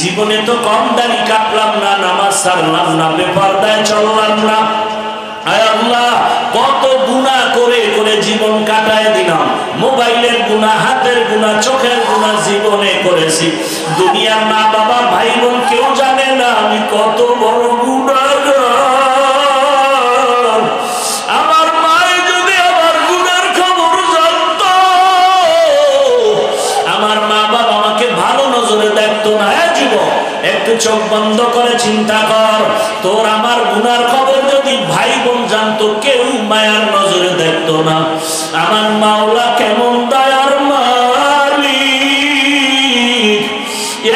জীবনে তো কম দাড়ি কাটলাম না, নামাজ ছাড়লাম না, বেপরদায় চললাম না। আয় আল্লাহ, কত গুনাহ করে করে জীবন কাটায় দিলাম। মোবাইলের গুনাহ, হাতের গুনাহ, চোখের গুনাহ জীবনে করেছি। দুনিয়ার মা বাবা ভাই বোন কেউ জানে না আমি কত বড় গুনাহগার। আমার মায়ে যদি আমার গুনার খবর জানতো, আমার মা বাবা আমাকে ভালো নজরে দেখতো না। যুবক, একটু চোখ বন্ধ করে চিন্তা কর, তোর আমার গুনার খবর যদি ভাই বোন জানতো, কেউ মায়ার নজরে দেখতো না। আমার মাওলা কেমন দয়ার মালিক,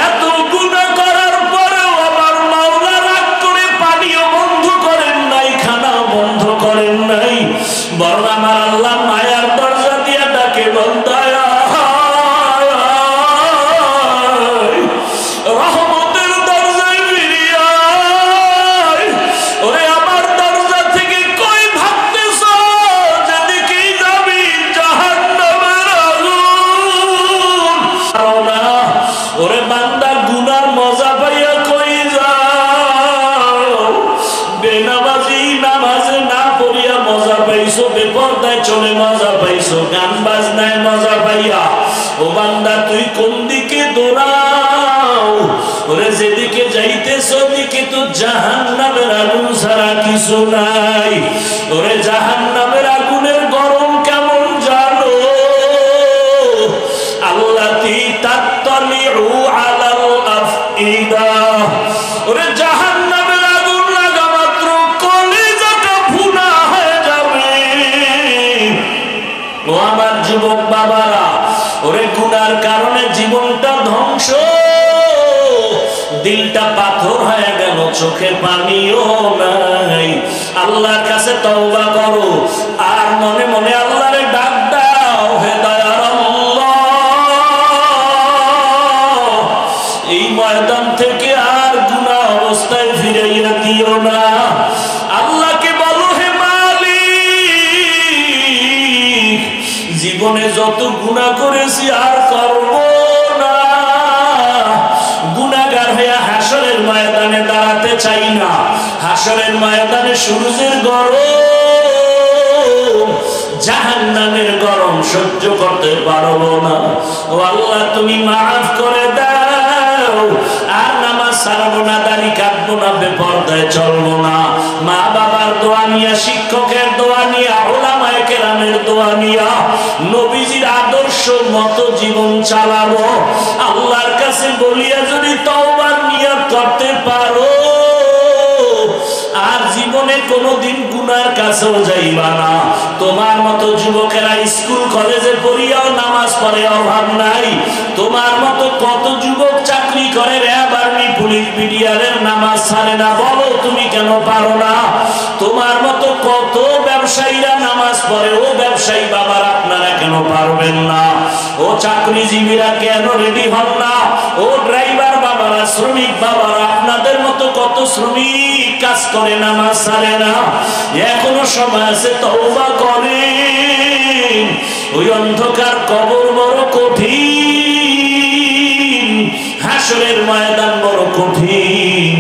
এত গুনাহ করার পরেও আমার মাওলা রাগ করে পানিও বন্ধ করেন নাই, খানাও বন্ধ করেন নাই, বরং আমার আল্লাহ মায়ার দরজা দিয়ে ডাকে, বন্দায়া রহমতের দরজায় ফিরিয়ে আয়। ওরে আমার দরজা থেকে কই ভাবতেছ, যেদিকেই যাবি জাহান্নামের আগুন। ওরে বান্দা, গুনার মজা পাইয়া কই যাও? বেনামাজি নামাজে না পড়িয়া মজা পাইছো, বেপরদায় চলে মজা পাইছো, গান বাজনায় মজা পাইয়া। ও বান্দা, তুই কোন দিকে দৌড়াও? ওরে যেদিকে যাইতেছ ওদিকে তো জাহান্নামের আগুন ছাড়া কিছু নাই। ওরে জাহান্নামের আগুনের গরম কেমন জানো? আল্লাতী তাত্তালিউ আলাল আফইদা। ওরে জাহান্নামের আগুন লাগা মাত্র কলিজাটা ভুনা হয়ে যাবে। ও আমার যুবক বাবারা, ওরে গুনার কারণে জীবনটা ধ্বংস, দিলটা পাথর হয়ে গেল, চোখে পানিও নাই। আল্লাহর কাছে তওবা করো, আর মনে মনে আল্লাহরে ডাক দাও, হে দয়ার আল্লাহ, এই ময়দান থেকে আর গুনাহ অবস্থায় ফিরাইয়া দিও না। আল্লাহকে বলো, হে মালিক, জীবনে যত গুনাহ করেছি আর করব না। গুনাহগার হয়ে হাসরের ময়দানে দাঁড়াতে চাই না। হাসরের ময়দানে সূর্যের গরম, জাহান্নামের গরম সহ্য করতে পারবো না। ও আল্লাহ, তুমি মাফ করে দাও। আর নামাজ ছাড়বো না, দাড়ি কাটবো না, বেপরদায় চলবো না। মা বাবার দোয়া নিয়া, শিক্ষকের দোয়া নিয়া, উলামায়ে কেরামের দোয়া নিয়া, নবীজির আদর্শ মতো জীবন চালাবো। আল্লাহর কাছে বলিয়া যদি তওবার নিয়ত করতে পারো, আর জীবনে কোনোদিন গুনার কাছেও যাইবা না। তোমার মতো যুবকেরা স্কুল কলেজে পড়িয়াও নামাজ পড়ে অভাব নাই। তোমার মতো কত যুবক চাকরি করে, র্যাব, আর্মি, পুলিশ, বিডিআরের নামাজ ছাড়ে না। বলো তুমি কেন পারো না? তোমার মতো কত ব্যবসায়ীরা নামাজ পড়ে, ও ব্যবসায়ী বাবার আপনারা কেন পারবেন না? ও চাকরিজীবীরা কেন রেডি হন না? ও ড্রাইভার বাবারা, শ্রমিক বাবারা, আপনাদের মতো কত শ্রমিক কাজ করে, নামাজ ছাড়ে না। এখনো সময় আছে, তওবা করেন। ওই অন্ধকার কবর বড় কঠিন, হাসরের ময়দান বড় কঠিন।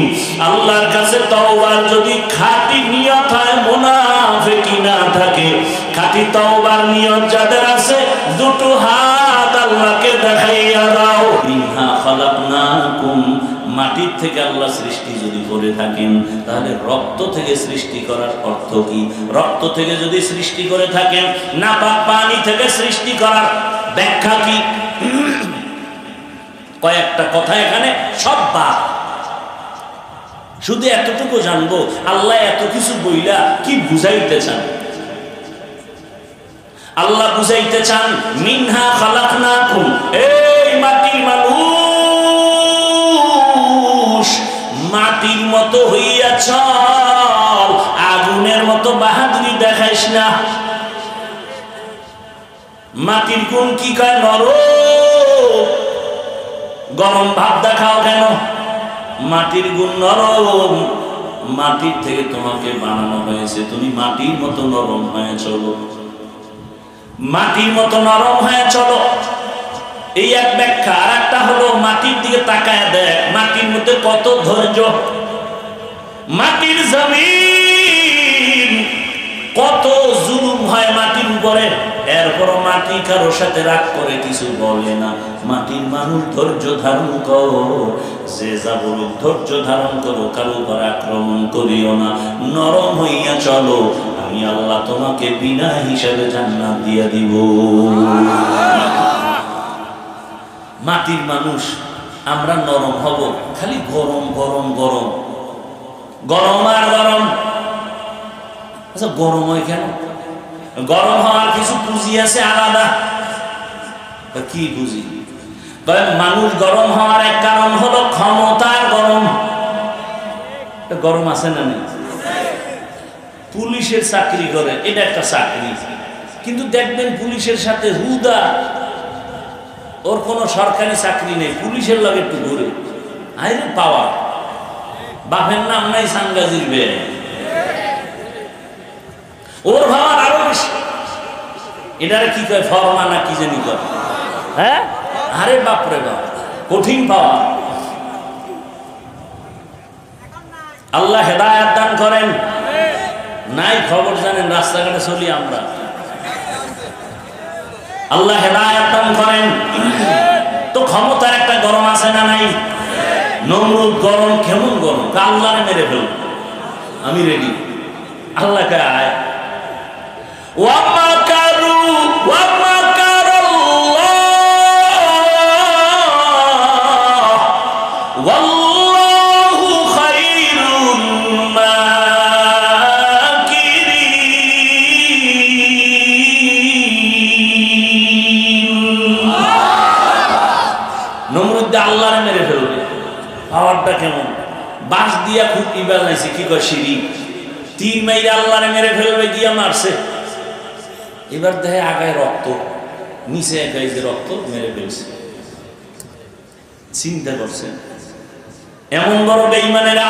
আল্লাহর কাছে তওবার যদি খাঁটি নিয়ত হয়, মুনাফিকি না থাকে, খাঁটি তওবার নিয়ত যাদের আছে, দুটো হাত আল্লাহকে দেখাইয়া দাও। মিনহা খালাকনাকুম, মাটির থেকে আল্লাহ সৃষ্টি যদি করে থাকেন, তাহলে রক্ত থেকে সৃষ্টি করার অর্থ কি? রক্ত থেকে যদি সৃষ্টি করে থাকেন, নাপাক পানি থেকে সৃষ্টি করার ব্যাখ্যা কি? কয়েকটা কথা এখানে সব বাদ। শুধু এতটুকু জানবো, আল্লাহ এত কিছু বইলা কি বুঝাইতে চান? আল্লাহ বুঝাইতে চান, মিনহা খালাকনাকুম, এই মাটির মানুষ, মাটির মতো হইয়া চল, আগুনের মতো বাহাদুরি দেখাইস না। মাটির গুণ কি কয়? নরম। গরম ভাব দেখাও কেন? মাটির গুণ নরম। মাটির থেকে তোমাকে বানানো হয়েছে, তুমি মাটির মতো নরম হয়ে চলো, মাটির মতো নরম হয়ে চলো। এই এক ব্যাখ্যা। আর একটা হলো মাটির দিকে তাকায় দেখ, মাটির মধ্যে কত ধৈর্য, মাটির জমিন কত জুলুম হয় মাটির উপরে, এরপরও মাটি কারো সাথে রাগ করে কিছু বলে না। মাটির মানুষ ধৈর্য ধারণ করো, যে যা বলুক ধৈর্য ধারণ করো, কারো উপর আক্রমণ করিও না, নরম হইয়া চলো, আমি আল্লাহ তোমাকে বিনা হিসাবে জান্নাত দিয়ে দিব। মাটির মানুষ আমরা নরম হব, খালি গরম গরম গরম গরম আর গরম। আচ্ছা গরম হয় কেন? গরম হওয়ার কিছু পুঁজি আছে আলাদা। কি পুঁজি? মানুষ গরম হওয়ার এক কারণ হলো ক্ষমতার গরম। গরম আছে না নেই? পুলিশের চাকরি করে, এটা একটা চাকরি, কিন্তু দেখবেন পুলিশের সাথে হুদা ওর কোনো সরকারি চাকরি নেই, পুলিশের লাগে একটু ঘুরে, আইরে পাওয়া, বাপের নাম নাই সাংগাজির বে, ওর ভাবার আরো বেশি। এটারে কি কয়, ফরমা না কি জানি কয়, হ্যাঁ? আরে বাপরে বাপ, কঠিন পাওয়া। আল্লাহ হেদায়েত দান করেন। নাই খবর জানেন, রাস্তাঘাটে চলি আমরা, আল্লাহ হেদায়েত দান করেন। তো ক্ষমতার একটা গরম আছে না নাই? নমরুদ গরম, কেমন গরম, আল্লাহরে মেরে ফেলব, আমি রেডি। আল্লাহ কে আয় ওয়ামাকারু ওয়ামাকারাল্লাহ ওয়াল্লাহু খায়রুল মাকিরিন। নমরুদ আল্লাহরে মেরে ফেলবে, পাওয়ারটা কেমন? বাঁশ দিয়া খুঁটি বানাইছে, কি কয় সিঁড়ি, তীর মাইরে আল্লাহরে মেরে ফেলবে, গিয়া মারছে। এবার দেখে আগায় রক্ত, নিচে একাই যে রক্ত, মেরে ফেলছে। চিন্তা করছে এমন বড় বেঈমানেরা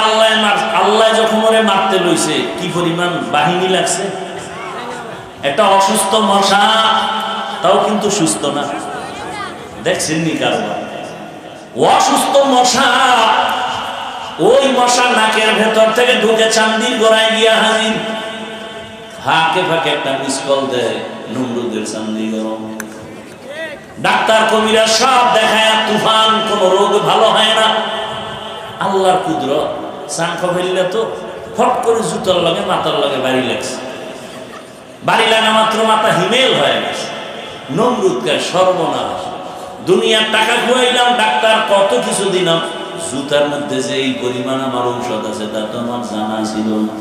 আল্লাহ যখন ওরে মারতে লইছে, কি পরিমাণ বাহিনী লাগছে। একটা অসুস্থ মশা, তাও কিন্তু সুস্থ না, দেখছেন নি কারবার? অসুস্থ মশা, ওই মশা নাকের ভেতর থেকে ঢুকে চান্দির গোড়ায় গিয়া হাজির। ফাঁকে ফাঁকে একটা মিস কল দেয়, নমরুদের চান্দি গরম। ডাক্তার কবিরা সব দেখায় তুফান, কোন রোগ ভালো হয় না। আল্লাহর কুদরত, চাঙ্কা ফেললে তো ফট করে জুতার লগে মাথার লগে বাড়ি লাগছে, বাড়ি লাগা মাত্র মাথা হিমেল হয়ে গেছে। নমরুদকে সর্বনাশ, দুনিয়ার টাকা খুয়াইলাম, ডাক্তার কত কিছু দিলাম, জুতার মধ্যে যে এই পরিমাণ আমার ঔষধ আছে তা তো আমার জানা ছিল না।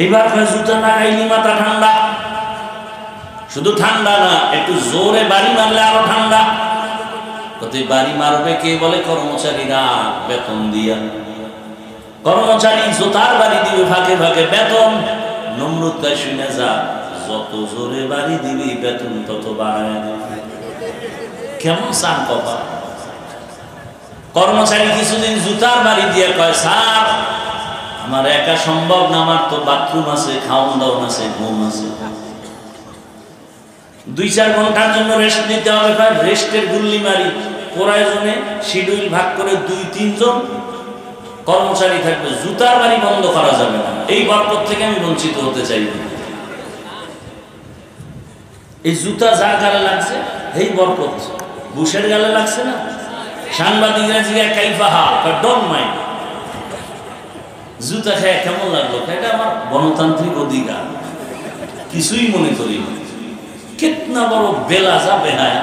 এইবার জুতা না খাইলি মাথা ঠান্ডা, শুধু ঠান্ডা না, একটু জোরে বাড়ি মারলে আরো ঠান্ডা। কত বাড়ি মারবে কে? বলে কর্মচারীরা বেতন দিয়া, কর্মচারী জুতার বাড়ি দিবে ফাঁকে ফাঁকে বেতন। নমরুদ তাই শুনে যা, যত জোরে বাড়ি দিবি বেতন তত বাড়ায়। কেমন চান কপা? কর্মচারী কিছুদিন জুতার বাড়ি দিয়ে কয়, স্যার আমার একা সম্ভব না, আমার তো বাথরুম আছে, খাওয়ান দাওয়ান আছে, ঘুম আছে, 2-4 ঘন্টার জন্য রেস্ট নিতে হবে। রেস্টের গুল্লি মারি, প্রয়োজনে শিডিউল ভাগ করে 2-3 জন কর্মচারী থাকবে, জুতার বাড়ি বন্ধ করা যাবে না। এই বরকত থেকে আমি বঞ্চিত হতে চাই না। এই জুতা যার গালে লাগছে এই বরকত, বুশের গালে লাগছে না। সাংবাদিকরা জিজ্ঞাসা কাইফাহা, ডোন্ট মাইন্ড, জুতা খেয়ে কেমন লাগলো? এটা আমার গণতান্ত্রিক অধিকার, কিছুই মনে করি না। কিতনা বড় বেলাজা বেহায়া,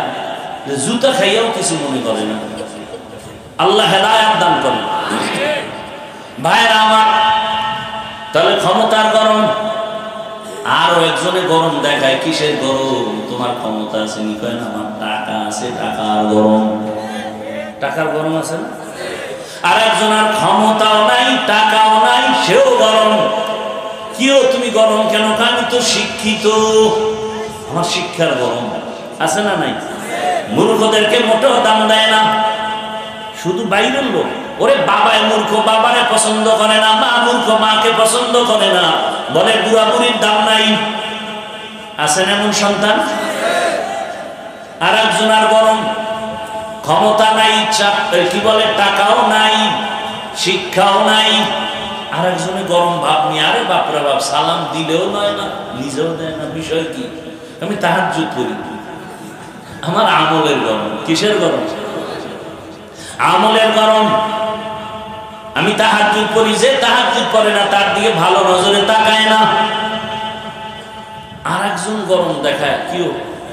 জুতা খাইয়াও কিছু মনে করে না। আল্লাহ হেদায়েত দান করেন। ভাইরা আমার, তাহলে ক্ষমতার গরম। আরো একজনে গরম দেখায়, কিসের গরম? তোমার ক্ষমতা আছে নি? কয় না, আমার টাকা আছে, টাকার গরম। টাকার গরম আছে না? আর একজনের ক্ষমতাও নাই, টাকাও নাই, সেও গরম। কিও তুমি গরম কেন? আমি তো শিক্ষিত, আমার শিক্ষার গরম আছে না নাই? মূর্খদেরকে মোটেও দাম দেয় না, শুধু বাইরের লোক। ওরে বাবায় মূর্খ, বাবারে পছন্দ করে না, মা মূর্খ, মাকে পছন্দ করে না, বলে বুড়া বুড়ির দাম নাই। আছেন এমন সন্তান? আর একজনের গরম, ক্ষমতা নাই, কি বলে, টাকাও নাই, শিক্ষাও নাই। আর একজনে গরম ভাব নিয়ে, আরে বাপরে বাপ, সালাম দিলেও নয় না, নিজেও দেয় না। বিষয় কি? আমি তাহাজ্জুদ করি, আমার আমলের গরম। কিসের গরম? আমলের গরম। আমি তাহাজ্জুদ করি, যে তাহাজ্জুদ করে না তার দিকে ভালো নজরে তাকায় না। আর একজন গরম দেখায়, কেউ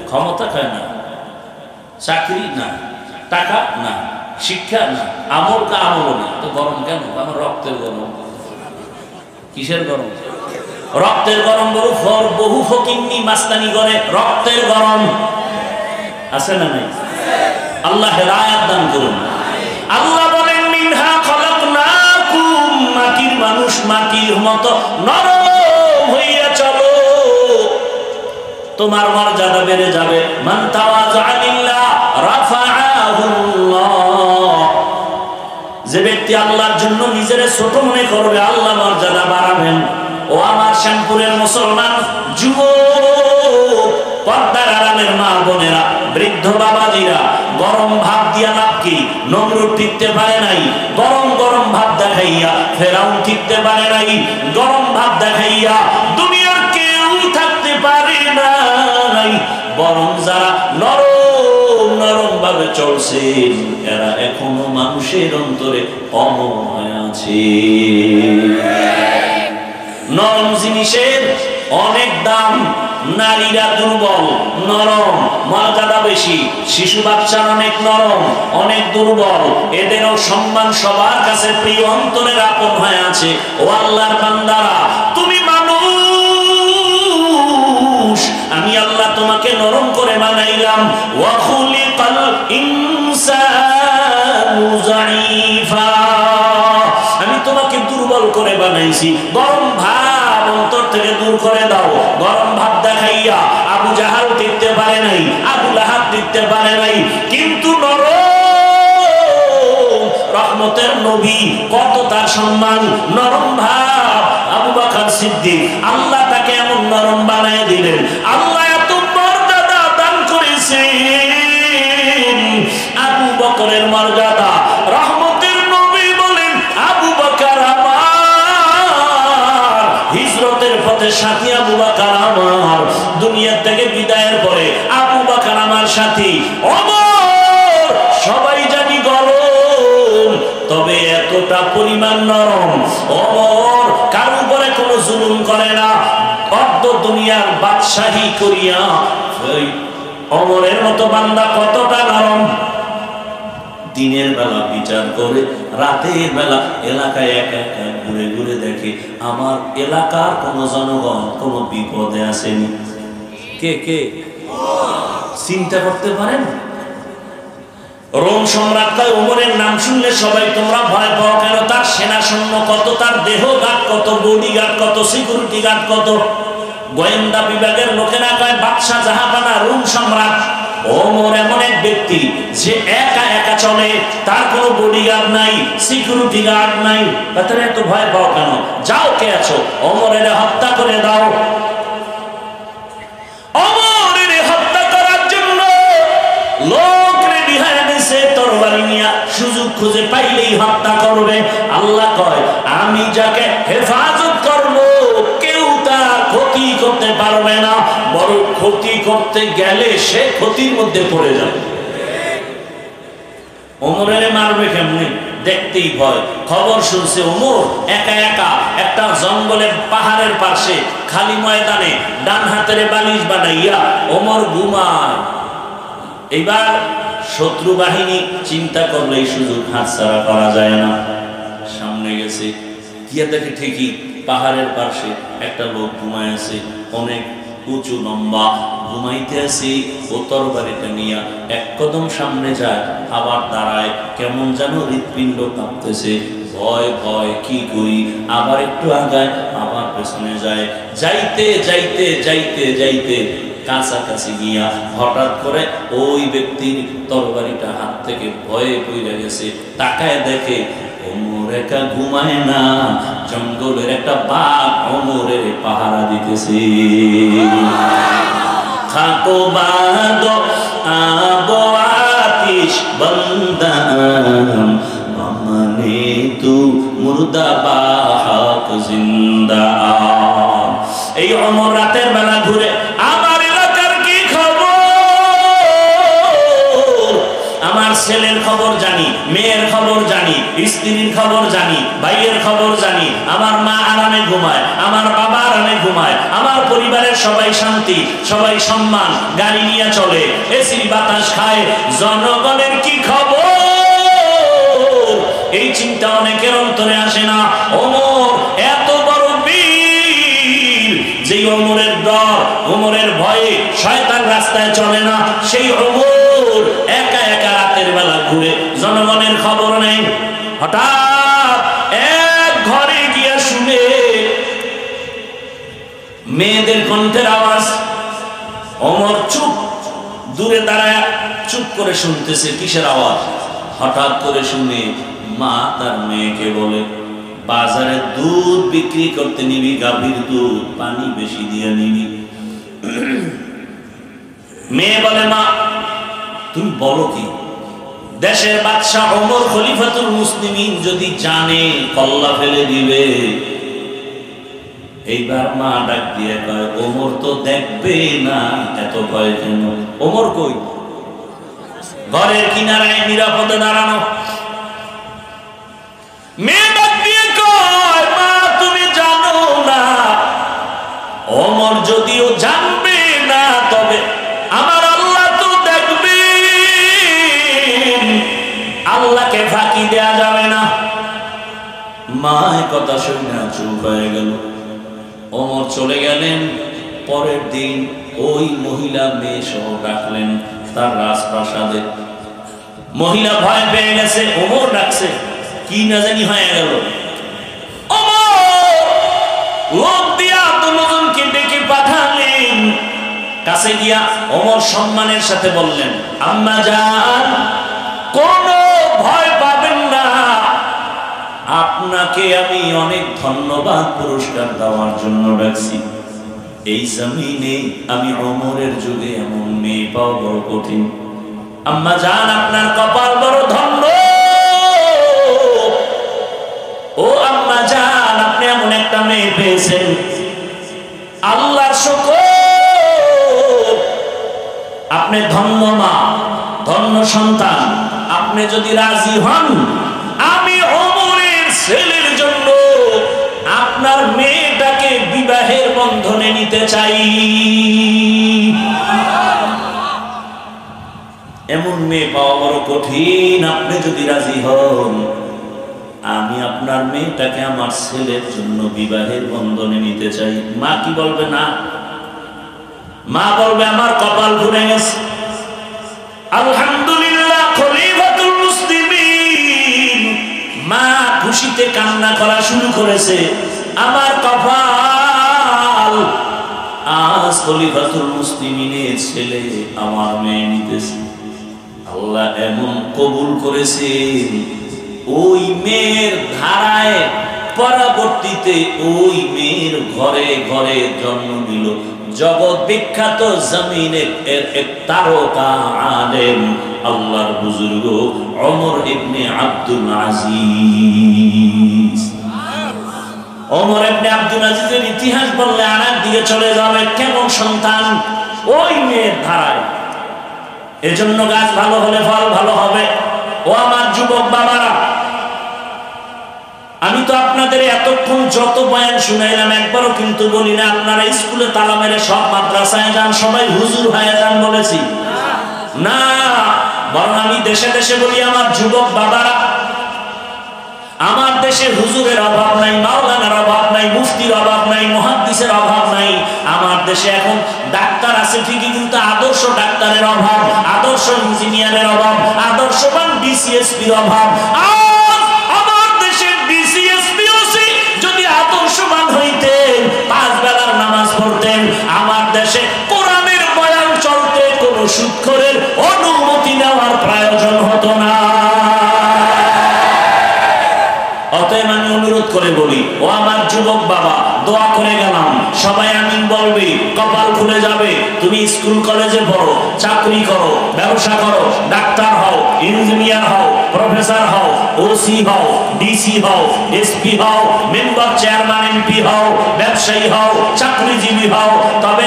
ক্ষমতা খায় না, চাকরি না, টাকা না, শিক্ষা না, আমল কা আমল না, তো গরম কেন? আমার রক্তের গরম। কিসের গরম? রক্তের গরম। বহু ফকিন্নি মাস্তানি করে রক্তের গরম আছে না নাই? আল্লাহ হেদায়েত দান করুন। আল্লাহ বলেন মিনহা খলাকনাকুম, মাটির মানুষ মাটির মতো নরম হইয়া চলো, তোমার মর্যাদা বেড়ে যাবে। মান তাওয়াযা লিল্লাহ রাফাআহুল্লাহ, যে ব্যক্তি আল্লাহর জন্য নিজের ছোট মনে করবে, আল্লাহ মর্যাদা বাড়াবেন। ও আমার শ্যামপুরের মুসলমান যুবক, পর্দার আড়ালের মা বোনেরা, বৃদ্ধ বাবাজিরা, গরম ভাব দিয়া লাভ কি? নমরুদ টিকতে পারে নাই, গরম গরম ভাব দেখাইয়া। ফেরাউন টিকতে পারে নাই, গরম ভাব দেখাইয়া। দুনিয়ার কেউ থাকতে পারে নাই। বরং যারা নরম নরম ভাবে চলছেন, এরা এখনো মানুষের অন্তরে অমর আছে। নরম জিনিসের অনেক দাম। নারীরা দুর্বল, নরম, মর্যাদা বেশি। শিশু বাচ্চা অনেক নরম, অনেক দুর্বল, এদেরও সম্মান সবার কাছে প্রিয়, অন্তরের আপন হয়ে আছে। ও আল্লাহর বান্দারা, তুমি মানুষ, আমি আল্লাহ তোমাকে নরম করে বানাইলাম। ওয়া খুলিকাল ইনসানু যায়ীফা, আমি তোমাকে দুর্বল করে বানাইছি। গরম ভাব অন্তর থেকে দূর করে দাও। গরম ভাব দেখাইয়া আবু জাহাল টিকতে পারে নাই, আবু লাহাব টিকতে পারে নাই, কিন্তু নরম রহমতের নবী, কত তার সম্মান। নরম ভাব আবু বকর সিদ্দিক, আল্লাহ তাকে এমন নরম বানায় দিলেন। আল্লাহ এত মর্যাদা দান করেছেন। আবু বকরের মর্যাদা, রহমতের নবী বলেন, আবু বকর আমার, হিজরতের পথে সাথী আবু বকর আমার, দুনিয়া থেকে বিদায়ের পরে আবু বকর আমার সাথী। অমর সবাই জানি গরম, তবে এতটা পরিমাণ নরম। অমর কার উপরে কোনো জুলুম করে না, অর্ধ দুনিয়ার বাদশাহী করিয়া। অমরের মতো বান্দা কতটা নরম। দিনের বেলা বিচার করে, রাতের বেলা এলাকায় একা একা ঘুরে ঘুরে দেখে আমার এলাকার কোনো জনগণ কোনো বিপদে আসেনি। কে কে চিন্তা করতে পারেন? রোম সম্রাট কয়, ওমরের নাম শুনলে সবাই তোমরা ভয় পাও কেন? তার সেনা সৈন্য কত, তার দেহ গার্ড কত, বডি গার্ড কত, সিকিউরিটি গার্ড কত। গোয়েন্দা বিভাগের লোকেরা কয়, বাদশাহ জাহাপানা রোম সম্রাট। ওমর এমন এক ব্যক্তি যে একা একা চলে, তার কোনো বডিগার্ড নাই, সিকিউরিটি গার্ড নাই। তাদের এত ভয় পাও কেন? যাও, কে আছো, ওমরের হত্যা করে দাও। ওমরের হত্যা করার জন্য লোক রেডি হয়ে গেছে, তরবারি নিয়ে, সুযোগ খুঁজে পাইলেই হত্যা করবে। আল্লাহ কয়, আমি যাকে হেফাজত করবো কেউ তার ক্ষতি করতে পারবে না, বড় ক্ষতি করতে গেলে সে ক্ষতির মধ্যে পড়ে যাবে। ওমরের মারবে কেমনি? দেখতেই ভয়। খবর শুনছে ওমর একা একা একটা জঙ্গলের পাহাড়ের পাশে খালি ময়দানে ডান হাতের বালিশ বানাইয়া ওমর ঘুমায়। এইবার শত্রু বাহিনী চিন্তা করলে এই সুযোগ হাতছাড়া করা যায় না। সামনে গেছে, গিয়া দেখে ঠিকই পাহাড়ের পাশে একটা লোক ঘুমায় আছে, অনেক উঁচু লম্বা, ঘুমাইতে আসি। ও তরবারিটা নিয়া এক কদম সামনে যায়, আবার দাঁড়ায়, কেমন যেন হৃৎপিণ্ড কাঁপতেছে। ভয় ভয় কি করি, আবার একটু আগায়, আবার পেছনে যায়। যাইতে যাইতে যাইতে যাইতে কাছাকাছি গিয়া হঠাৎ করে ওই ব্যক্তির তরবারিটা হাত থেকে ভয়ে পড়ে গেছে। তাকায় দেখে ওমর একা ঘুমায় না, জঙ্গলের একটা বাঘ ওমরের পাহারা দিতেছে। খাকো বাদ আবো আতি खाहिश बंदा माने तू मुर्दा बाहक जिंदा। এই ওমর রাতের বেলা ঘুরে আমার এলাকার কি খবর, আমার ছেলের খবর জানি, মেয়ের খবর জানি, স্ত্রীর খবর জানি, ভাইয়ের খবর জানি, আমার মা আরামে ঘুমায়, আমার বাবা আরামে ঘুমায়, আমার পরিবারের সবাই শান্তি, সবাই সম্মান, গাড়ি নিয়ে চলে, এসির বাতাস খায়, জনগণের কি খবর এই চিন্তা অনেকের অন্তরে আসে না। ওমর এত বড় বীর, যেই ওমরের ডর, ওমরের ভয়ে শয়তান রাস্তায় চলে না, সেই ওমর একা একা রাতের বেলা ঘুরে, জনগণের খবর নেই। হঠাৎ এক ঘরে গিয়া শুনে মেয়েদের কণ্ঠের আওয়াজ। ওমর চুপ, দূরে দাঁড়ায় চুপ করে শুনতেছে কিসের আওয়াজ। হঠাৎ করে শুনে মা তার মেয়েকে বলে, বাজারে দুধ বিক্রি করতে নিবি, গাভীর দুধ, পানি বেশি দিয়ে নিবি। মেয়ে বলে, মা তুমি বলো কি, দেশের বাদশা ওমর খলিফাতুল মুসলিমিন যদি জানে কল্লা ফেলে দিবে। এইবার মা ডাক দিয়ে কয়, ওমর তো দেখবে না, এত ভয় কেন? ওমর কই? ঘরের কিনারায় নিরাপদে দাঁড়ানো। মেয়ে ডাক দিয়ে কয়, মা তুমি জানো না, ওমর যদিও জানবে না, তবে আমার আল্লাহ তো দেখবে, আল্লাহকে ফাঁকি দেয়া যাবে না। মা কথা শুনে চুপ হয়ে গেল। ওমর চলে গেলেন। পরের দিন ওই মহিলা মেয়ে সহ ডাকলেন তার রাজপ্রাসাদে। মহিলা ভয় পেয়ে গেছে, ওমর ডাকছে, কি না জানি হয়ে গেল। লোক দিয়া দুজনকে ডেকে পাঠালেন। কাছে গিয়া ওমর সম্মানের সাথে বললেন, আম্মা জান, কোনো ভয় পাবেন না, আপনাকে আমি অনেক ধন্যবাদ পুরস্কার দেওয়ার জন্য ডাকছি। এই জমিনে আমি ওমরের যুগে এমন মেয়ে পাওয়া বড় কঠিন। আম্মা জান, আপনার কপাল বড় ধন্য। ও আম্মা জান, আপনি এমন একটা মেয়ে পেয়েছেন, আল্লাহর শুকর। আপনি ধন্য মা, ধন্য সন্তান। আপনি যদি রাজি হন, আমি ওমরের ছেলের জন্য আপনার মেয়েটাকে বিবাহের বন্ধনে নিতে চাই। এমন মেয়ে পাওয়া বড় কঠিন। আপনি যদি রাজি হন, আমি আপনার মেয়েটাকে আমার ছেলের জন্য বিবাহের বন্ধনে নিতে চাই। মা কি বলবে? না, মা বলবে আমার কপাল ঘুরে গেছে। আলহামদুলিল্লাহ, খলিফাতুল মুসলিমিন। মা খুশিতে কান্না করা শুরু করেছে, আমার কপাল, আজ খলিফাতুল মুসলিমিনের ছেলে আমার মেয়ে নিতেছে। আল্লাহ এমন কবুল করেছেন, ওই মেয়ের ধারায় পরবর্তীতে ওই মেয়ের ঘরে ঘরে জন্ম নিল জগৎ বিখ্যাত জমিনের এক তারকা আলেম, আল্লাহর বুজুর্গ ওমর ইবনে আব্দুল আজিজ। ওমর ইবনে আব্দুল আজিজের ইতিহাস বললে আরেক দিকে চলে যাবে। কেমন সন্তান? ওই মেয়ের ধারায়। এজন্য গাছ ভালো হলে ফল ভালো হবে। ও আমার যুবক বাবারা, আমি তো আপনাদের এতক্ষণ যত বয়ান শুনাইলাম, একবারও কিন্তু বলি না আপনারা স্কুলে তালা মেরে সব মাদ্রাসায় যান, সবাই হুজুর হয়ে যান বলেছি না। বরং আমি দেশে দেশে বলি, আমার যুবক বাবারা, আমার দেশে হুজুরের অভাব নাই, মাওলানার অভাব নাই, মুফতির অভাব নাই, মুহাদ্দিসের অভাব নাই। আমার দেশে এখন ডাক্তার আছে ঠিকই, কিন্তু আদর্শ ডাক্তারের অভাব, আদর্শ ইঞ্জিনিয়ারের অভাব, আদর্শবান ডিসিএসপির অভাব। আমার দেশের ডিসিএসপি যদি আদর্শবান হইতেন, 5 বেলার নামাজ পড়তেন, আমার দেশে কোরআনের বয়ান চলতে কোনো সুদখোরের অনুমতি নেওয়ার প্রয়োজন হতো না। অতএব আমি অনুরোধ করে বলি, ও আমার যুবক বাবা, দোয়া করে গেলাম, সবাই আমিন বলবে, কপাল খুলে যাবে। তুমি স্কুল কলেজে পড়ো, চাকরি করো, ব্যবসা করো, ডাক্তার হও, ইঞ্জিনিয়ার হও, প্রফেসর হও, ওসি হও, ডিসি হও, এসপি হও, মেম্বার চেয়ারম্যান এমপি হও, ব্যবসায়ী হও, চাকরিজীবী হও, তবে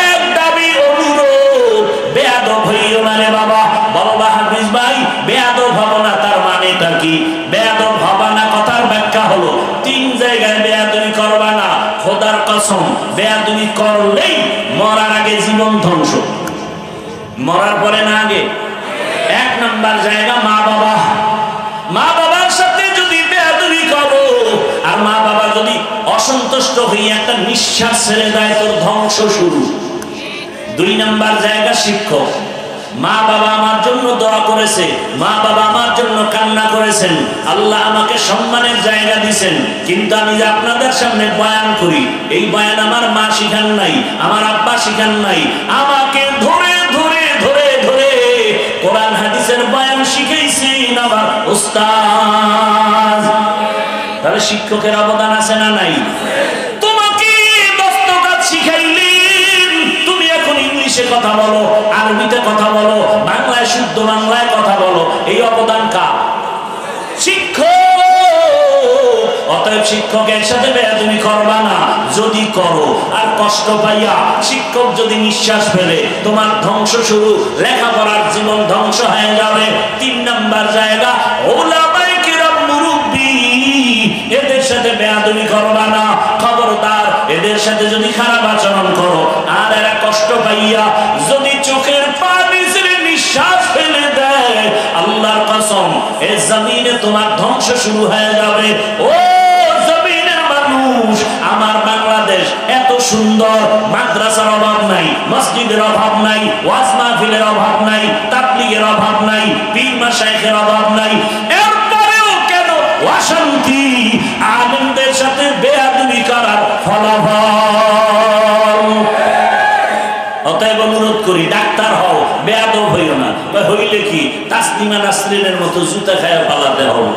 এক দাবি অনুরোধ, বেয়াদব হইও না রে বাবা। বলবা হাফিজ ভাই বেয়াদব হব না, তার মানেটা কি? বেয়াদব হবা না কথার ব্যাখ্যা হলো 3 জায়গায় বেয়াদবি করবা না। খোদার কসম, বেয়াদবি করলেই মরার আগে জীবন ধ্বংস, মরার পরে না আগে। 1 নাম্বার জায়গা মা বাবা। মা বাবার সাথে যদি বেয়াদবি করো আর মা বাবা যদি অসন্তুষ্ট হয়ে একটা নিঃশ্বাস ছেড়ে দেয়, তোর ধ্বংস শুরু। 2 নাম্বার জায়গা শিক্ষক। মা বাবা আমার জন্য দোয়া করেছে, মা বাবা আমার জন্য কান্না করেছেন, আল্লাহ আমাকে সম্মানের জায়গা দিয়েছেন, কিন্তু আমি যে আপনাদের সামনে বয়ান করি, এই বয়ান আমার মা শিখান নাই, আমার আব্বা শিখান নাই, আমাকে ধরে ধরে ধরে ধরে কোরআন হাদিসের বয়ান শিখাইছেন আমার উস্তাদ। তাহলে শিক্ষকের অবদান আছে না নাই? তোমাকে দস্তকাত শিখাইলেন, তুমি এখন ইংলিশে কথা বলো, আরবিতে কথা বলো, বাংলায় শুদ্ধ বাংলায় কথা বলো, এই অবদান কার? শিক্ষক। অতএব শিক্ষকের সাথে বেয়াদবি করবা না। যদি করো আর কষ্ট পাইয়া শিক্ষক যদি নিঃশ্বাস ফেলে, তোমার ধ্বংস শুরু, লেখাপড়ার জীবন ধ্বংস হয়ে যাবে। 3 নাম্বার জায়গা ওলামায়ে কিরাম, মুরব্বি, এদের সাথে বেয়াদবি করবা না। খবরদার, এদের সাথে যদি খারাপ আচরণ করো আর এরা কষ্ট পাইয়া যদি চোখের পানি ছেড়ে নিঃশ্বাস ফেলে দেয়, আল্লাহর কসম এই জমিনে তোমার ধ্বংস শুরু হয়ে যাবে। ও জমিনের মানুষ, আমার বাংলাদেশ এত সুন্দর, মাদ্রাসার অভাব নাই, মসজিদের অভাব নাই, ওয়াজ মাহফিলের অভাব নাই, তাবলীগের অভাব নাই, পীর মাশায়েখের অভাব নাই, এরপরেও কেন অশান্তি? আলেমদের সাথে বেয়াদবি করার ফলাফল। অতএব অনুরোধ করি, ডাক্তার হও, বেয়াদব হইও না। হইলে কি তাসলিমা নাসরিনের মতো জুতা খায়া পালাতে হবে?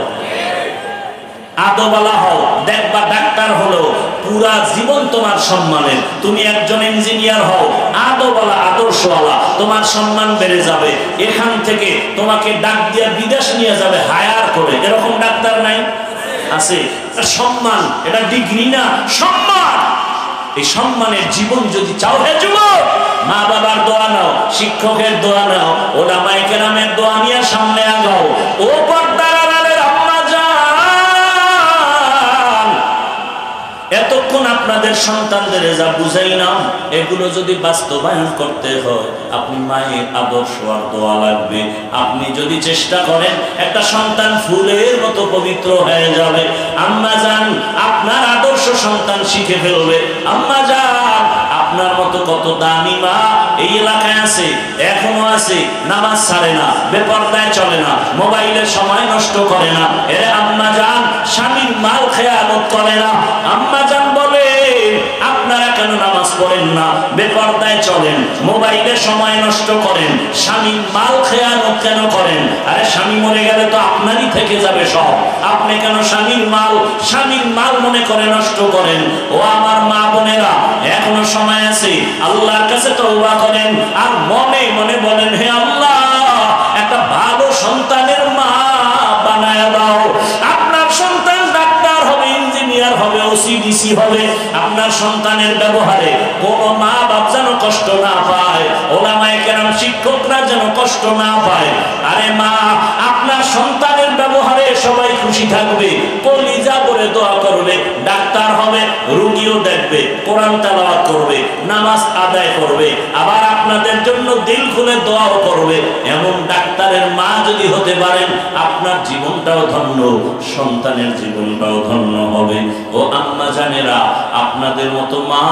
আদবালা হও, দেখবা ডাক্তার হলো পুরা জীবন তোমার সম্মানের। তুমি একজন ইঞ্জিনিয়ার হও, আদবালা, আদর্শওয়ালা, তোমার সম্মান বেড়ে যাবে। এখান থেকে তোমাকে ডাক দিয়া বিদেশ নিয়ে যাবে হায়ার করে। এরকম ডাক্তার নাই? আছে। সম্মান, এটা ডিগ্রি না, সম্মান। এই সম্মানের জীবন যদি চাও, হে যুবক, মা বাবার দোয়া নাও, শিক্ষকের দোয়া নাও, ওলামায়ে কেরামের দোয়া নিয়ে সামনে আগাও। ও পর্দার আড়ালের আম্মা জান, এতক্ষণ আপনাদের সন্তানদের যা বুঝাই নাও, এগুলো যদি বাস্তবায়ন করতে হয়, আপনি মায়ের আদর্শ আর দোয়া লাগবে। আপনি যদি চেষ্টা করেন, একটা সন্তান ফুলের মতো পবিত্র হয়ে যাবে। আম্মা জান, আপনার আদর্শ সন্তান শিখে ফেলবে। আম্মা জান, আপনার মতো কত দামি মা এই এলাকায় আছে, এখনো আছে, নামাজ ছাড়ে না, বেপরদায় চলে না, মোবাইলের সময় নষ্ট করে না। এরে আম্মা জান, স্বামীর মাল খেয়ালত করে না। আম্মা জান বলে, আপনারা কেন নামাজ পড়েন না, বেপরদায় চলেন, মোবাইলে সময় নষ্ট করেন, স্বামীর মাল খেয়ানত কেন করেন? আরে স্বামী মরে গেলে তো আপনারই থেকে যাবে সব, আপনি কেন স্বামীর মাল মনে করে নষ্ট করেন? ও আমার মা বোনেরা, এখনো সময় আছে, আল্লাহর কাছে তওবা করেন আর মনে মনে বলেন, হে আল্লাহ, একটা ভালো সন্তানের মা বানায় দাও। আপনার সন্তান ডাক্তার হবে, ইঞ্জিনিয়ার হবে, ওসিডিসি হবে। আপনার সন্তানের ব্যবহারে কোনো মা বাপ যেন কষ্ট না পায়, ওলামায়ে কেরাম শিক্ষকরা যেন কষ্ট না পায়। আরে মা, আপনার সন্তানের ব্যবহারে সবাই খুশি থাকবে, কলিজা করে দোয়া করবে, ডাক্তার হবে, রোগীও দেখবে, কোরআন তেলাওয়াত করবে, নামাজ আদায় করবে, আবার আপনাদের জন্য দিল খুলে দোয়াও করবে। এমন ডাক্তারের মা যদি হতে পারেন, আপনার জীবনটাও ধন্য, সন্তানের জীবনটাও ধন্য হবে। ও আম্মা জানেরা, আপনাদের মতো মা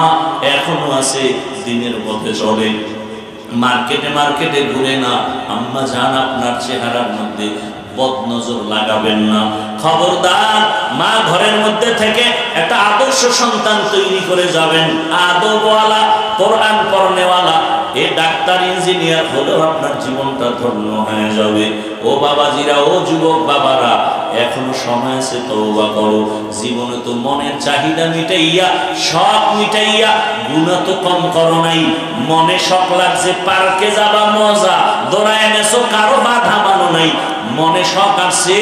এখনো আছে, দিনের পথে চলে, মার্কেটে ঘুরে না। আম্মা জান, আপনার চেহারার মধ্যে বদনজর লাগাবেন না। খবরদার, মা ঘরের মধ্যে থেকে একটা আদর্শ সন্তান তৈরি করে যাবেন, আদবওয়ালা, কোরআন পড়নেওয়ালা। এর ডাক্তার ইঞ্জিনিয়ার হলেও আপনার জীবনটা ধন্য হয়ে যাবে। ও বাবাজিরা, ও যুবক বাবারা, এখনো সময় আছে, তওবা করো। জীবনে তো মনের চাহিদা মিটাইয়া, শখ মিটাইয়া, গুনাহ তো কম করো নাই। মনে শখ লাগছে পার্কে যাবা, মজা দৌড়ায় গেছো, কারো বাধা মানো নাই। মনে শখ আসছে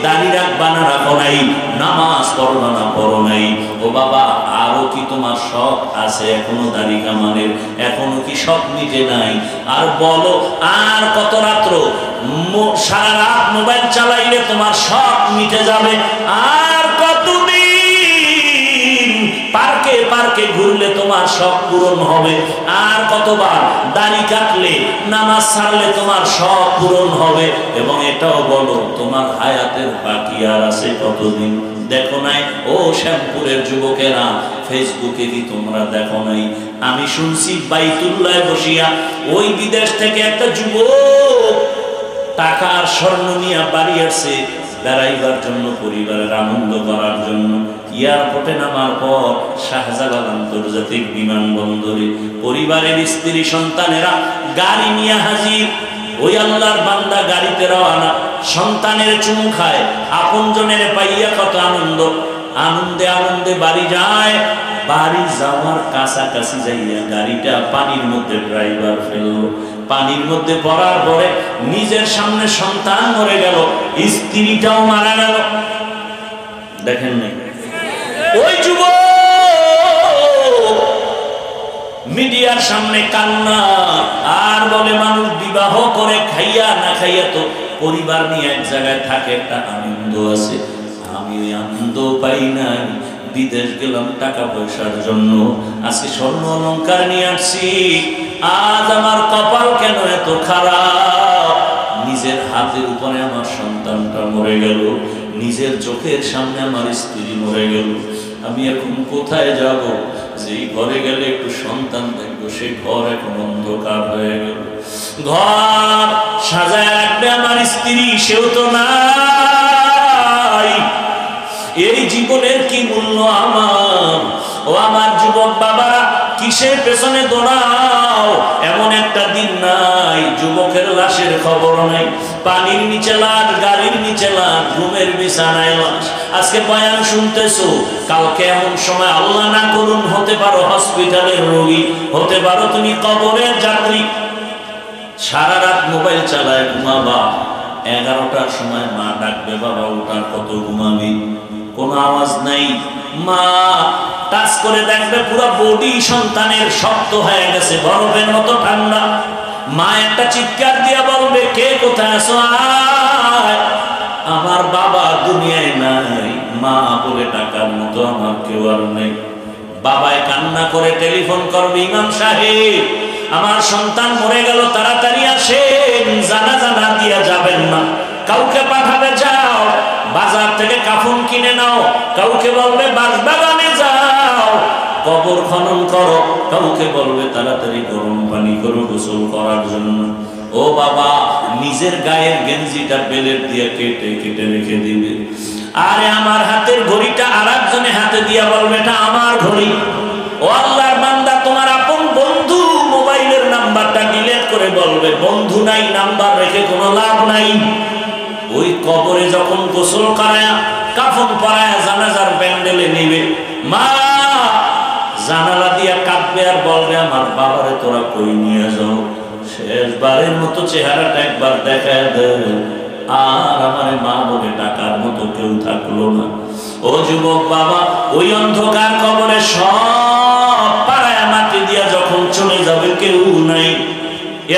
দাড়ি রাখবা না রাখো নাই, নামাজ পড়ো না পড়ো নাই। ও বাবা, আরো কি তোমার শখ আছে এখনো দাড়ি কামানের? এখনো কি শখ মিটে নাই? আর বলো, আর কত রাত্র সারা রাত মোবাইল চালাইলে তোমার শখ মিটে যাবে? আর কতদিন পার্কে পার্কে ঘুরলে তোমার শখ পূরণ হবে? আর কতবার দাড়ি কাটলে, নামাজ ছাড়লে তোমার শখ পূরণ হবে? এবং এটাও বলো, তোমার হায়াতের বাকি আর আছে কতদিন? দেখো নাই ও শ্যামপুরের যুবকেরা, ফেসবুকে কি তোমরা দেখো নাই? আমি শুনছি বাইতুল্লাহ বসিয়া ওই বিদেশ থেকে একটা যুবক টাকা আর স্বর্ণ নিয়ে বাড়ি আসছে বেড়াইবার জন্য, পরিবারের আনন্দ করার জন্য। এয়ারপোর্টে নামার পর শাহজালাল আন্তর্জাতিক বিমানবন্দরে পরিবারের স্ত্রী সন্তানেরা গাড়ি নিয়ে হাজির। ওই আল্লাহর বান্দা গাড়িতে রওনা, সন্তানের চুমু খায়, আপনজনের পাইয়া কত আনন্দ। আনন্দে আনন্দে বাড়ি যায়। বাড়ি যাওয়ার কাছাকাছি যাইয়া গাড়িটা পানির মধ্যে ড্রাইভার ফেলল। পানির মধ্যে পড়ার পরে নিজের সামনে সন্তান মরে গেল, স্ত্রীটাও মারা গেল। দেখেন নাই? ওই যুবক মিডিয়ার সামনে কান্না, আর বলে মানুষ বিবাহ করে খাইয়া না খাইয়া তো পরিবার নিয়ে এক জায়গায় থাকে, একটা আনন্দ আছে। আমি ওই আনন্দ পাই নাই, বিদেশ গেলাম টাকা পয়সার জন্য, আজকে স্বর্ণ অলংকার নিয়ে আসছি, আজ আমার কপাল কেন এত খারাপ? নিজের হাতের উপরে আমার সন্তানটা মরে গেল, নিজের চোখের সামনে আমার স্ত্রী মরে গেল। আমি এখন কোথায় যাব? যেই ঘরে গেলে একটু সন্তান দেখবো, সেই ঘর এখন অন্ধকার হয়ে গেল। ঘর সাজায় রাখবে আমার স্ত্রী, সেও তো নাই। এই জীবনের কি মূল্য আমার? ও আমার যুবক বাবারা, কিসের পেছনে দৌড়াও? এমন একটা দিন নাই যুবকের লাশের খবর নাই। পানির নিচে লাশ, গাড়ির নিচে লাশ, ঘুমের বিছানায় লাশ। আজকে বয়ান শুনতেছো, কালকে এমন সময় আল্লাহ না করুন হতে পারো হসপিটালের রোগী, হতে পারো তুমি কবরের যাত্রী। সারা রাত মোবাইল চালায় ঘুমাবা, 11টার সময় মা ডাকবে, বাবা ওঠার, কত ঘুমাবি? কোনো আওয়াজ নাই। মা টাচ করে দেখবে পুরো বডি সন্তানের শক্ত হয়ে গেছে, বরফের মতো ঠান্ডা। মা একটা চিৎকার দিয়া বলবে, কে কোথায় আছো? আয়। আমার বাবা দুনিয়ায় নাই, মা বলে ডাকার মতো আমার কেউ আর নেই। বাবায় কান্না করে টেলিফোন করবে, ইমাম সাহেব আমার সন্তান মরে গেল, তাড়াতাড়ি আসেন, জানাজা না দিয়া যাবেন না। কাউকে পাঠাবে, যাও বাজার থেকে কাফন কিনে নাও। কাউকে বলবে বাগানে যাও, কবর খনন করো। কাউকে বলবে তাড়াতাড়ি গরম পানি করো গোসল করার জন্য। ও বাবা, নিজের গায়ের গেঞ্জিটা বেলেট দিয়ে কেটে কেটে রেখে দিবে। আরে আমার হাতের ঘড়িটা আর একজনের হাতে দিয়া বলবে, এটা আমার ঘড়ি। ও আল্লাহর বান্দা, তোমার আপন বন্ধু মোবাইলের নাম্বারটা ডিলিট করে বলবে, বন্ধু নাই, নাম্বার রেখে কোনো লাভ নাই। ওই কবরে যখন গোসল করায়া, কাফন পরায়া, জানাজার প্যান্ডেলে নিবে, মা জানালা দিয়া কাঁদবে আর বলবে, আমার বাবারে তোরা কই নিয়ে যাও, শেষবারের মতো চেহারাটা একবার দেখায় দে। আর আমার মা বলে ডাকার মতো কেউ থাকলো না। ও যুবক বাবা, ওই অন্ধকার কবরে সব পাড়ায় মাটি দিয়া যখন চলে যাবে, কেউ নাই।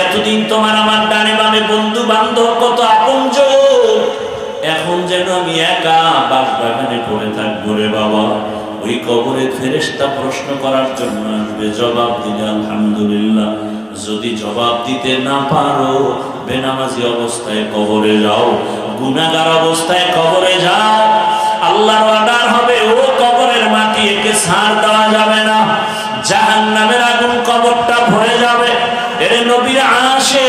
এতদিন তোমার আমার ডানে বামে বন্ধু বান্ধব, কত আপনজন, এখন যেন আমি একা বাগানে পড়ে থাকবো রে বাবা। ওই কবরে ফেরেশতা প্রশ্ন করার জন্য আসবে, জবাব দিলে আলহামদুলিল্লাহ। যদি জবাব দিতে না পারো, বেনামাজি অবস্থায় কবরে যাও, গুনাহগার অবস্থায় কবরে যাও। আল্লাহর অর্ডার হবে, ও কবরের মাটি একে ছাড় দেওয়া যাবে না, জাহান্নামের আগুন কবরটা ভরে যাবে। এর নবীর আসে,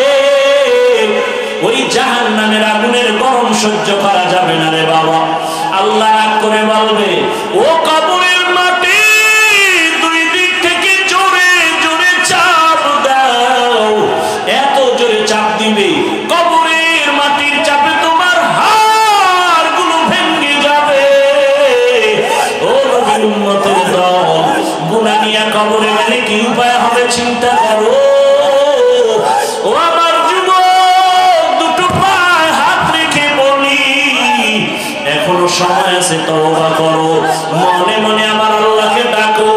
ওই জাহান্নামের আগুনের গরম সহ্য করা যাবে না রে বাবা। আল্লাহ রাগ করে বলবে, ও কবরের মাটি, দুই দিক থেকে জোরে জোরে চাপ দাও, তওবা করো, মনে মনে আমার আল্লাহকে ডাকো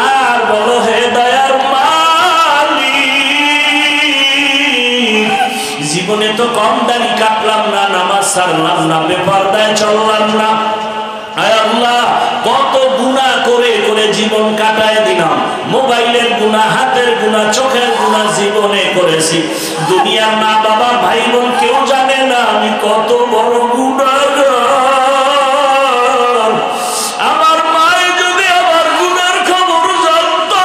আর বলো হে দয়ার মালিক, জীবনে তো কম দাড়ি কাটলাম না, নামাজ ছাড়লাম না, বেপরদায় চললাম না, আয় আল্লাহ কত গুনাহ করে করে জীবন কাটায় দিলাম, মোবাইলের গুনাহ, হাতের গুনাহ, চোখের গুনাহ জীবনে করেছি, দুনিয়ার মা বাবা ভাই বোন কেউ জানে না আমি কত বড় গুনাহগার। আমার মায়ে যদি আমার গুনার খবর জানতো,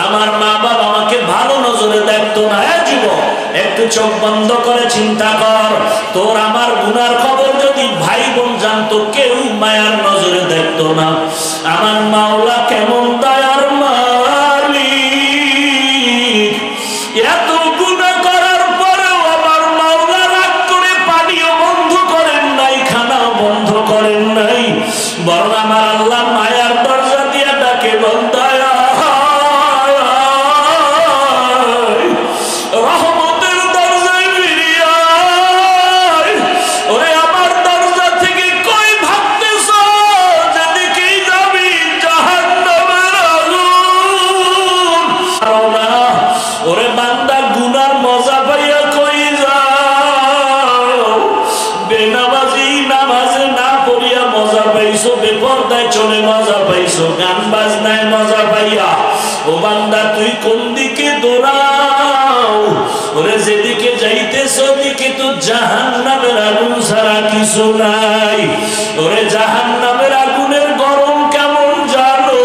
আমার মা বাবা আমাকে ভালো নজরে দেখতো না। যুবক, একটু চোখ বন্ধ করে চিন্তা কর, তোর আমার গুনার খবর যদি ভাই বোন জানতো, কেউ মায়ার নজরে দেখতো না। আমার মাওলা কেমন দয়ার মালিক, এত গুনাহ করার পরেও আমার মাওলা রাগ করে পানিও বন্ধ করেন নাই, খানাও বন্ধ করেন নাই, বরং আমার আল্লাহ মায়ার দরজা দিয়ে ডাকে বন্দায়া রহমতের দরজায় ফিরিয়ে আয়। ওরে আমার দরজা থেকে কই ভাবতেছ, যেদিকেই যাবি জাহান্নামের আগুন। ওরে বান্দা গুনার মজা পাইয়া কই যাও, বেনামাজি নামাজে না পড়িয়া মজা পাইছো, বেপরদায় চলে মজা পাইছো, গান বাজনায় মজা পাইয়া, ও বান্দা তুই কোন দিকে দৌড়াও? ওরে যেদিকে যাইতেছ ওদিকে তো জাহান্নামের আগুন ছাড়া কিছু নাই। ওরে জাহান্নামের আগুনের গরম কেমন জানো?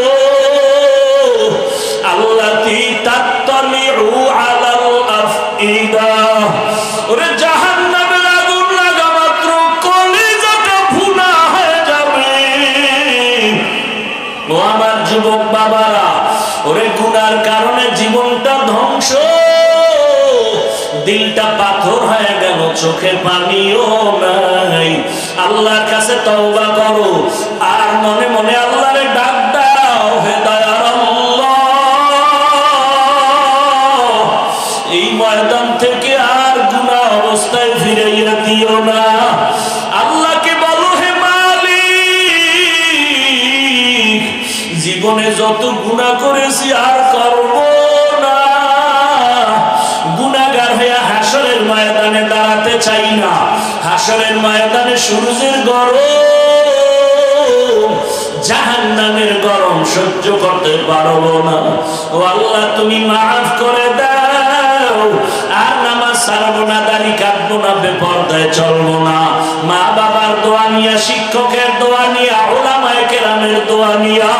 আল্লাতী তাত্তালিউ আলাল আফইদা। ওরে জাহান্নামের আগুন লাগা মাত্র কলিজাটা ভুনা হয়ে যাবে। ও আমার যুবক বাবারা, ওরে গুনার কারণে জীবনটা ধ্বংস, দিলটা পাথর হয়ে গেল, চোখে পানিও নাই। আল্লাহর কাছে তওবা করো আর মনে মনে আল্লাহরে ডাক দাও, হে দয়ার আল্লাহ, এই ময়দান থেকে আর গুনাহ অবস্থায় ফিরাইয়া দিও না। আল্লাহকে বলো, হে মালিক, জীবনে যত গুনাহ করেছি আর করব না। গুনাহগার হয়ে হাসরের ময়দানে দাঁড়াতে চাই না। হাসরের ময়দানে সূর্যের গরম, জাহান্নামের গরম সহ্য করতে পারবো না। ও আল্লাহ, তুমি মাফ করে দাও। আর নামাজ ছাড়বো না, দাড়ি কাটবো না, বেপরদায় চলবো না। মা বাবার দোয়া নিয়া, শিক্ষকের দোয়া নিয়া, উলামায়ে কেরামের দোয়া নিয়া,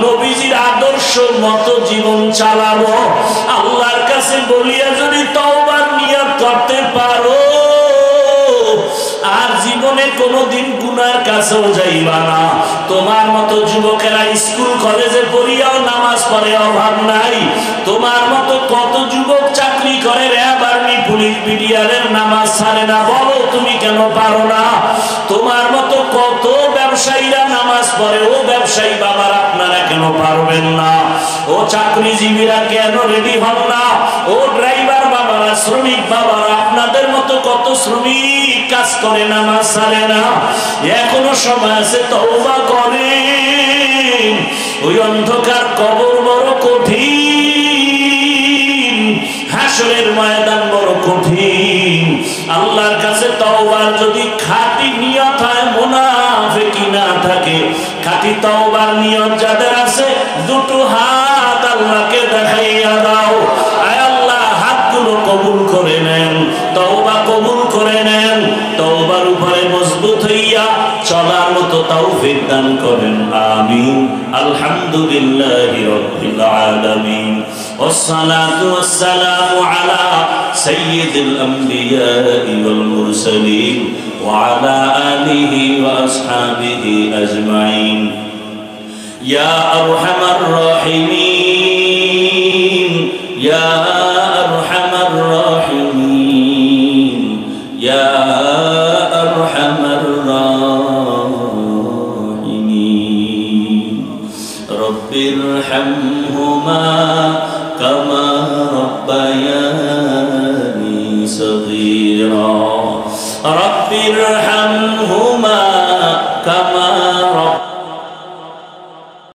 নবীজির আদর্শ মতো জীবন চালাবো। আল্লাহর কাছে বলিয়া যদি তওবার নিয়ত করতে পারো, আর জীবনে কোনোদিন গুনার কাছেও যাইবা না। তোমার মতো যুবকেরা স্কুল কলেজে পড়িয়াও নামাজ পড়ে অভাব নাই। তোমার মতো কত যুবক চাকরি করে, র্যাব, আর্মি, পুলিশ, বিডিআরের নামাজ ছাড়ে না। বলো তুমি কেন পারো না? তোমার মতো কত ব্যবসায়ীরা নামাজ পড়ে, ও ব্যবসায়ী বাবার আপনারা কেন পারবেন না? ও চাকরিজীবীরা কেন রেডি হন না? ও ড্রাইভার বাবারা, শ্রমিক বাবারা, আপনাদের মতো কত শ্রমিক কাজ করে নামাজ ছাড়ে না। এখনো সময় আছে, তওবা করেন। ওই অন্ধকার কবর বড় কঠিন, হাসরের ময়দান বড় কঠিন। আল্লাহর কাছে তওবার যদি খাঁটি নিয়ত হয়, মুনাফিকি না থাকে, খাঁটি তওবার নিয়ত যাদের আছে, দুটো হাত আল্লাহকে দেখাইয়া দাও। আয় আল্লাহ, হাতগুলো কবুল করে নেন, তওবা কবুল করে নেন, তওবার উপরে মজবুত হইয়া চলার মতো তৌফিক দান করেন। আমিন। আলহামদুলিল্লাহি রাব্বিল আলামিন। والصلاة والسلام على سيد الأنبياء والمرسلين وعلى آله وأصحابه أجمعين. يا أرحم الراحمين، يا أرحم الراحمين، يا أرحم الراحمين. رب ارحمهما كما ربياني صغيرا. رب ارحمهما